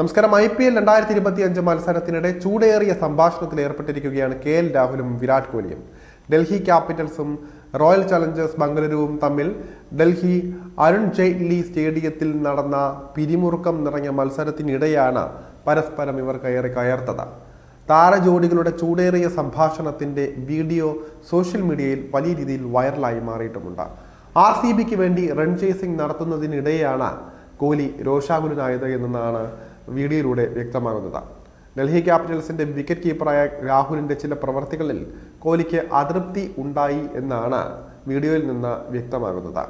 നമസ്കാരം. IPL 2025 മത്സരത്തിനിടെ ചൂടേറിയ സംഭാഷണത്തിൽ ഏർപ്പെട്ടിരിക്കുകയാണ് KL രാഹുലും വിരാട് കോഹ്ലിയും. ഡൽഹി ക്യാപിറ്റൽസും റോയൽ ചലഞ്ചേഴ്സ് ബംഗളൂരുവും തമ്മിൽ ഡൽഹി അരുൺ ജെയ്റ്റ്ലി സ്റ്റേഡിയത്തിൽ നടന്ന പിരിമുറുക്കം നിറഞ്ഞ മത്സരത്തിനിടെയാണ് പരസ്പരം ഇവർ കയർത്തത്. താരജോഡികളുടെ ചൂടേറിയ സംഭാഷണത്തിന്റെ വീഡിയോ സോഷ്യൽ മീഡിയയിൽ വലിയ രീതിയിൽ വൈറലായി മാറിയിട്ടുമുണ്ട്. RCBക്ക് വേണ്ടി റൺ ചേസിംഗ് നടത്തുന്നതിനിടെയാണ് കോഹ്ലി രോഷാകുലനായത് എന്നാണ് വീഡിയോയിലൂടെ വ്യക്തമാകുന്നത്. ഡൽഹി ക്യാപിറ്റൽസിന്റെ വിക്കറ്റ് കീപ്പറായ രാഹുലിന്റെ ചില പ്രവർത്തികളിൽ കോഹ്ലിക്ക് അതൃപ്തി ഉണ്ടായി എന്നാണ് വീഡിയോയിൽ നിന്ന് വ്യക്തമാകുന്നത്.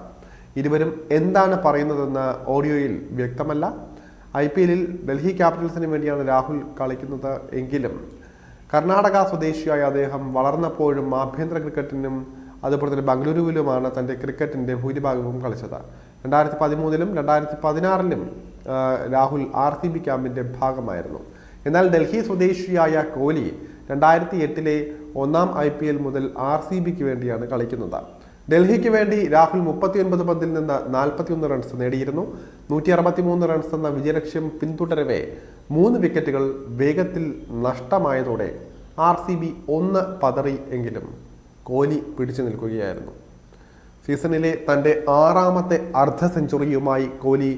ഇരുവരും എന്താണ് പറയുന്നതെന്ന് ഓഡിയോയിൽ വ്യക്തമല്ല. IPL ഡൽഹി ക്യാപിറ്റൽസിന് വേണ്ടിയാണ് രാഹുൽ കളിക്കുന്നത് എങ്കിലും കർണാടക സ്വദേശിയായ അദ്ദേഹം വളർന്നപ്പോഴും ആഭ്യന്തര ക്രിക്കറ്റിനും അതുപോലെ തന്നെ ബംഗളൂരുവിലുമാണ് തൻ്റെ ക്രിക്കറ്റിൻ്റെ ഭൂരിഭാഗവും കളിച്ചത്. 2013-ലും 2016-ലും രാഹുൽ RCB ക്യാമ്പിൻ്റെ ഭാഗമായിരുന്നു. എന്നാൽ ഡൽഹി സ്വദേശിയായ കോഹ്ലി 2008-ലെ ഒന്നാം IPL മുതൽ RCBക്ക് വേണ്ടിയാണ് കളിക്കുന്നത്. ഡൽഹിക്ക് വേണ്ടി രാഹുൽ 39 പന്തിൽ നിന്ന് 41 റൺസ് നേടിയിരുന്നു. 163 റൺസ് എന്ന വിജയലക്ഷ്യം പിന്തുടരവേ 3 വിക്കറ്റുകൾ വേഗത്തിൽ നഷ്ടമായതോടെ RCB ഒന്ന് പതറി എങ്കിലും കോഹ്ലി പിടിച്ചു നിൽക്കുകയായിരുന്നു. സീസണിലെ തൻ്റെ 6ാമത്തെ അർദ്ധ സെഞ്ചുറിയുമായി കോഹ്ലി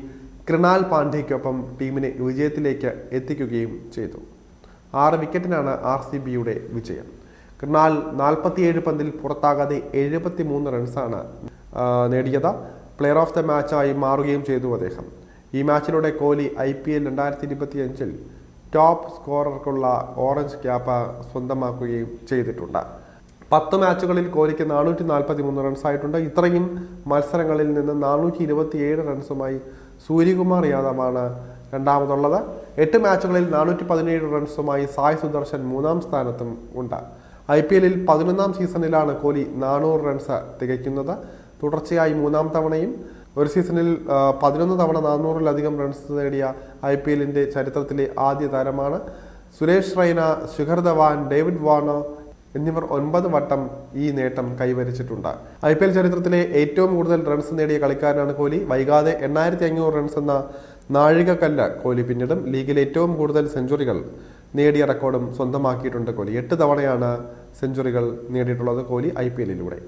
കൃണാൽ പാണ്ഡ്യയ്ക്കൊപ്പം ടീമിനെ വിജയത്തിലേക്ക് എത്തിക്കുകയും ചെയ്തു. 6 വിക്കറ്റിനാണ് RCBയുടെ വിജയം. കൃണാൽ 47 പന്തിൽ പുറത്താകാതെ 73 റൺസാണ് നേടിയത്. പ്ലെയർ ഓഫ് ദ മാച്ചായി മാറുകയും ചെയ്തു അദ്ദേഹം. ഈ മാച്ചിലൂടെ കോഹ്ലി IPL 2025-ൽ ടോപ്പ് സ്കോറർക്കുള്ള ഓറഞ്ച് ക്യാപ്പ് സ്വന്തമാക്കുകയും ചെയ്തിട്ടുണ്ട്. 10 മാച്ചുകളിൽ കോഹ്ലിക്ക് 443 റൺസായിട്ടുണ്ട്. ഇത്രയും മത്സരങ്ങളിൽ നിന്ന് 427 റൺസുമായി സൂര്യകുമാർ യാദവാണ് രണ്ടാമതുള്ളത്. 8 മാച്ചുകളിൽ 417 റൺസുമായി സായ് സുദർശൻ 3ാം സ്ഥാനത്തും ഉണ്ട്. IPL 11ാം സീസണിലാണ് കോഹ്ലി 400 റൺസ് തികയ്ക്കുന്നത്. തുടർച്ചയായി 3ാം തവണയും ഒരു സീസണിൽ 11 തവണ 400-ലധികം റൺസ് നേടിയ IPL ചരിത്രത്തിലെ ആദ്യ താരമാണ്. സുരേഷ് റൈന, ശിഖർ ധവാൻ, ഡേവിഡ് വാർണർ എന്നിവർ 9 വട്ടം ഈ നേട്ടം കൈവരിച്ചിട്ടുണ്ട്. IPL ചരിത്രത്തിലെ ഏറ്റവും കൂടുതൽ റൺസ് നേടിയ കളിക്കാരനാണ് കോഹ്ലി. വൈകാതെ 8500 റൺസ് എന്ന നാഴികക്കല്ല് കോഹ്ലി പിന്നിടും. ലീഗിൽ ഏറ്റവും കൂടുതൽ സെഞ്ചുറികൾ നേടിയ റെക്കോർഡും സ്വന്തമാക്കിയിട്ടുണ്ട് കോഹ്ലി. 8 തവണയാണ് സെഞ്ചുറികൾ നേടിയിട്ടുള്ളത് കോഹ്ലി IPL-ലൂടെ.